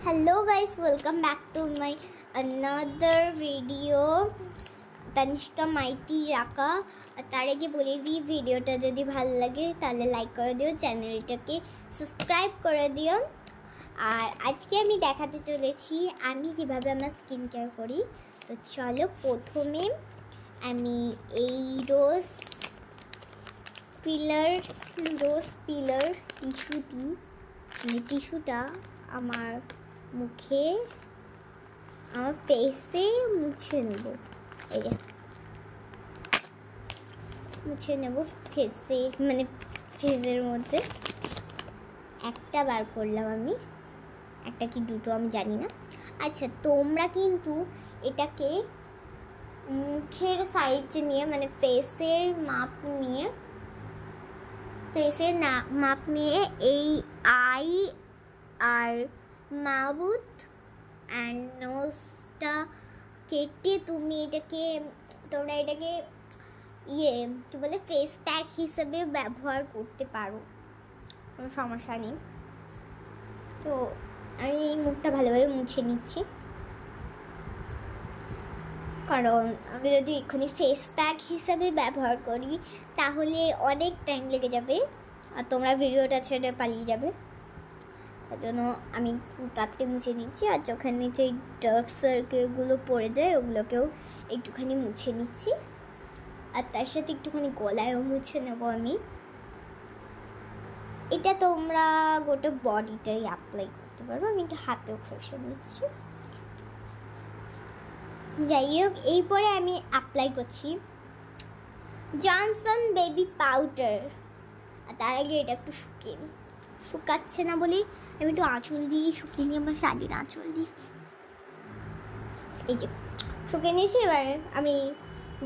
Hello guys, welcome back to my another video. Tanishka माइती রাকা। তার আগে বলে দিই, ভিডিওটা যদি ভালো লাগে তাহলে লাইক করে দিও, চ্যানেলটাকে সাবস্ক্রাইব করে দিও। আর আজকে আমি দেখাতে চলেছি আমি কিভাবে আমার স্কিন কেয়ার করি। তো চলো, প্রথমে আমি এই রোজ পিলার টিস্যুটা আমার মুখে আমার ফেসে মুছে নেব। ফেসে মানে ফেসের মধ্যে একটা বার করলাম আমি, একটা কি দুটো আমি জানি না। আচ্ছা, তোমরা কিন্তু এটাকে মুখের সাইজ নিয়ে মানে ফেসের মাপ নিয়ে এই আই আর মাউথ অ্যান্ড নোজটা কেটে তোমরা এটাকে কি বলে ফেস প্যাক হিসেবে ব্যবহার করতে পারো, কোনো সমস্যা নেই। তো আমি এই মুখটা ভালোভাবে মুছে নিচ্ছি, কারণ আমি যদি এখানে ফেস প্যাক হিসাবে ব্যবহার করি তাহলে অনেক টাইম লেগে যাবে আর তোমরা ভিডিওটা ছেড়ে পালিয়ে যাবে। তার জন্য আমি তাড়াতাড়ি মুছে নিচ্ছি। আর চোখের নিচে এই ডার্ক সার্কেলগুলো পড়ে যায়, ওগুলোকেও একটুখানি মুছে নিচ্ছি। আর তার সাথে একটুখানি গলায়ও মুছে নেবো আমি। এটা তোমরা গোটা বডিটাই অ্যাপ্লাই করতে পারো, আমি এটা হাতেও ঘষে নিচ্ছি। যাই হোক, এরপরে আমি অ্যাপ্লাই করছি জনসন বেবি পাউডার। আর তার আগে এটা একটু শুকিয়ে নিই, শুকাচ্ছে না বলে আমি একটু আঁচল দিয়ে শুকিয়ে নিই, আমার শাড়ির আঁচল দিয়ে। এই যে শুকিয়ে নিয়েছি, এবার আমি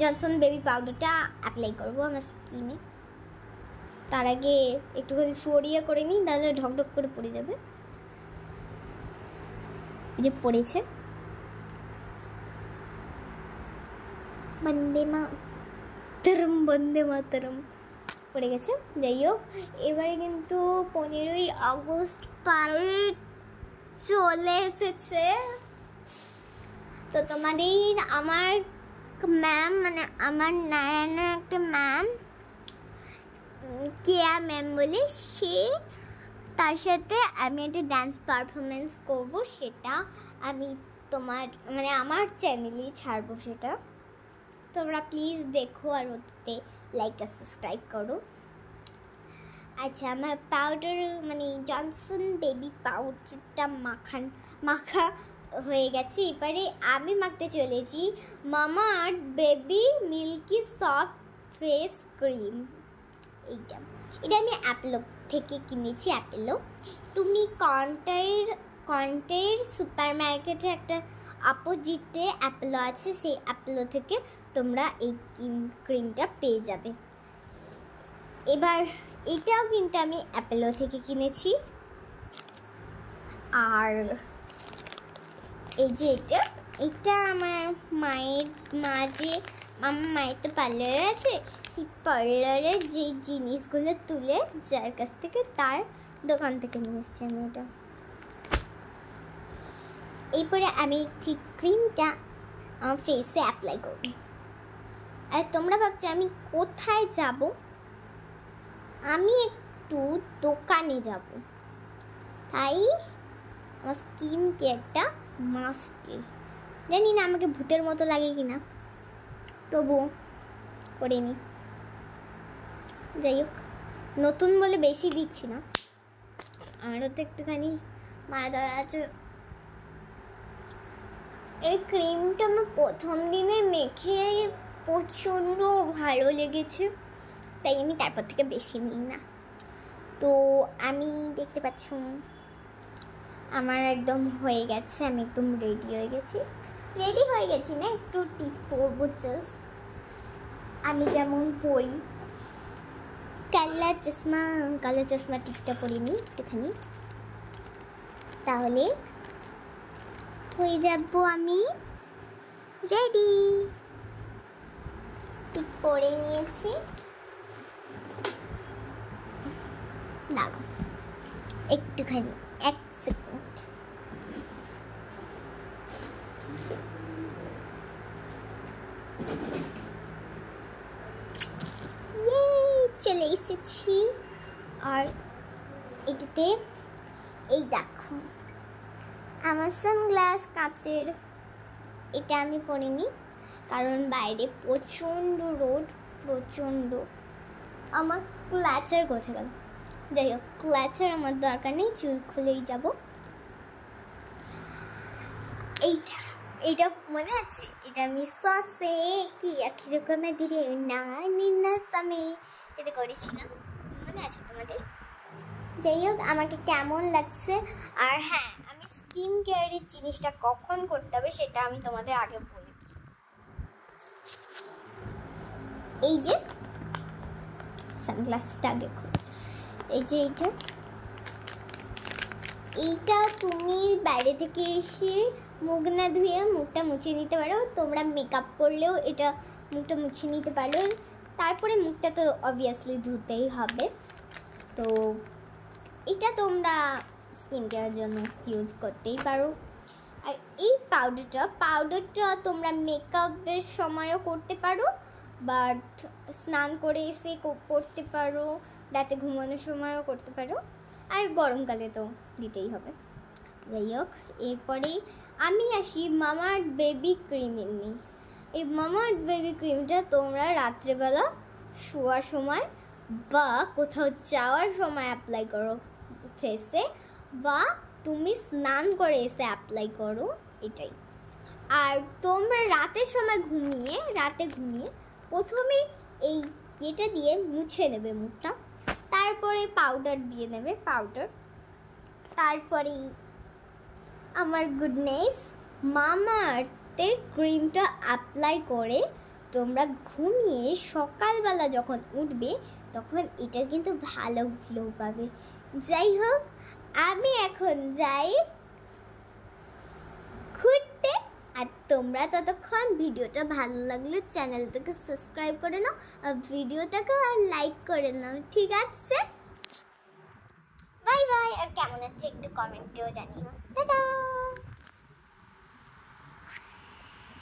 জনসন বেবি পাউডারটা অ্যাপ্লাই করবো আমার স্কিনে। তার আগে একটুখানি সরিয়ে করে নিই, তাহলে ঢকঢক করে পড়ে যাবে। এই যে পড়েছে, বন্দে মাতরম পড়ে গেছে। যাই হোক, এবারে কিন্তু 15ই আগস্ট চলে এসেছে। তো তোমাদের আমার ম্যাম মানে আমার নারায়ণের একটা ম্যাম, কেয়া ম্যাম বলে, তার সাথে আমি একটা ডান্স পারফরমেন্স করব। সেটা আমি আমার চ্যানেলেই ছাড়বো। সেটা তোমরা প্লিজ দেখো আর ওতে লাইক আর সাবস্ক্রাইব করো। আচ্ছা, আমার পাউডার মানে জনসন বেবি পাউডারটা মাখা হয়ে গেছে। এবারে আমি মাখতে চলেছি Mamaearth baby milky soft face cream. এটা আমি অ্যাপেলো থেকে কিনেছি। তুমি কন্টের সুপার মার্কেটে একটা অপোজিটে অ্যাপেলো আছে, সেই অ্যাপেলো থেকে তোমরা এই ক্রিমটা পেয়ে যাবে। এবার এটাও কিন্তু আমি অ্যাপেলো থেকে কিনেছি। আর এই যে এটা আমার মায়ের তো পার্লার আছে, সেই পার্লারের যে জিনিসগুলো তুলে যার কাছ থেকে তার দোকান থেকে নিয়ে এসেছি আমি এটা। এরপরে আমি এই ক্রিমটা আমার ফেসে অ্যাপ্লাই করব। আর তোমরা ভাবছো আমি কোথায় যাব? আমি একটু দোকানে যাব, তাই আমার স্কিন কেয়ারটা মাস্টই। জানি না আমাকে ভূতের মতো লাগে কিনা, তবুও করে নি। যাই হোক, নতুন বলে বেশি দিচ্ছি না, আরও তো একটুখানি মায়া ধরা আছে। এই ক্রিমটা আমার প্রথম দিনে মেখে প্রচণ্ড ভালো লেগেছে, তাই আমি তারপর থেকে বেশি নিই না। তো আমি দেখতে পাচ্ছ আমার একদম হয়ে গেছে, আমি একদম রেডি হয়ে গেছি না, একটু টিপ পরবো জাস্ট। আমি যেমন পরি কালা চশমা টিপটা পরে নিই একটুখানি, তাহলে হয়ে যাবো আমি রেডি। টিপ পরে নিয়েছি, দাঁড়াও একটুখানি 1 সেকেন্ড। রেখেছি। আর এটাতে এই দেখো আমার সানগ্লাস কাচের, এটা আমি পরিনি কারণ বাইরে প্রচণ্ড রোদ, প্রচণ্ড। আমার ক্লাচার কোথায় গেল? যাই হোক, ক্লাচার আমার দরকার নেই, চুল খুলেই যাব। এইটা মনে আছে? এটা আমি সসে কি একরকম দিলে না নিনা সামে এটা করেছিলাম, মনে আছে তোমাদের? যাই হোক, আমাকে কেমন লাগছে। আর হ্যাঁ, আমি স্কিন কেয়ারের জিনিসটা কখন করতে হবে সেটা আমি তোমাদের আগে বলি। এই যে সানগ্লাসটা আগে খুলি, এই যে এইটা তুমি বাইরে থেকে এসে মুখ না ধুয়ে মুখটা মুছে নিতে পারো। তোমরা মেকআপ করলেও এটা মুখটা মুছে নিতে পারো। তারপরে মুখটা তো অবভিয়াসলি ধুতেই হবে। তো এটা তোমরা স্কিন কেয়ারের জন্য ইউজ করতেই পারো। আর এই পাউডারটা তোমরা মেকআপের সময়ও করতে পারো, বাট স্নান করে এসে করতে পারো, রাতে ঘুমানোর সময়ও করতে পারো, আর গরমকালে তো দিতেই হবে। যাই হোক, এরপরে আমি আসি মামাআর্থ বেবি ক্রিমের নিয়ে। এই মামাআর্থ বেবি ক্রিমটা তোমরা রাত্রেবেলা শোয়ার সময় বা কোথাও যাওয়ার সময় অ্যাপ্লাই করো ফেসে, বা তুমি স্নান করে এসে অ্যাপ্লাই করো, এটাই। আর তোমরা রাতের সময় রাতে ঘুমিয়ে প্রথমে এই এটা দিয়ে মুছে নেবে মুখটা, তারপরে পাউডার দিয়ে নেবে, তারপরে আমার গুডনেস মামাআর্থের ক্রিমটা অ্যাপ্লাই করে তোমরা ঘুমিয়ে সকালবেলা যখন উঠবে তখন এটা কিন্তু ভালো গ্লো পাবে। যাই হোক, আমি এখন যাই ঘুরতে, আর তোমরা ততক্ষণ ভিডিওটা ভালো লাগলে চ্যানেলটাকে সাবস্ক্রাইব করে নাও আর ভিডিওটাকে লাইক করে নাও, ঠিক আছে? Bye bye. আর কেমন হচ্ছে একটু কমেন্টেও জানিও। টাটা।